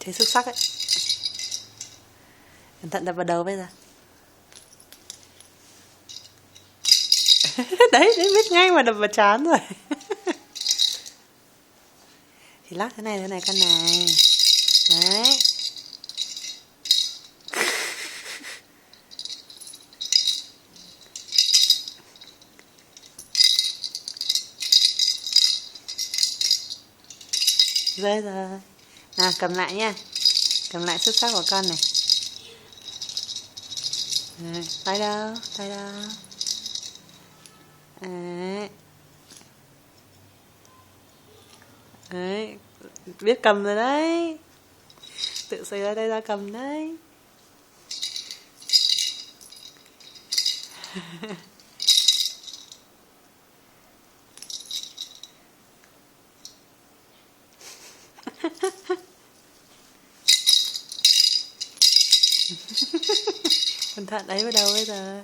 Thế xuất sắc ấy. Cẩn thận đập vào đầu bây giờ. Đấy, biết ngay mà đập vào trán rồi. Thì lắc thế này con này. Đấy. Rơi rồi. Nào cầm lại nha. Cầm lại xuất sắc của con này. Đấy, tay đâu. Đấy. Đấy, biết cầm rồi đấy. Tự xây ra đây ra cầm đấy. Cẩn thận đấy vào đầu bây giờ.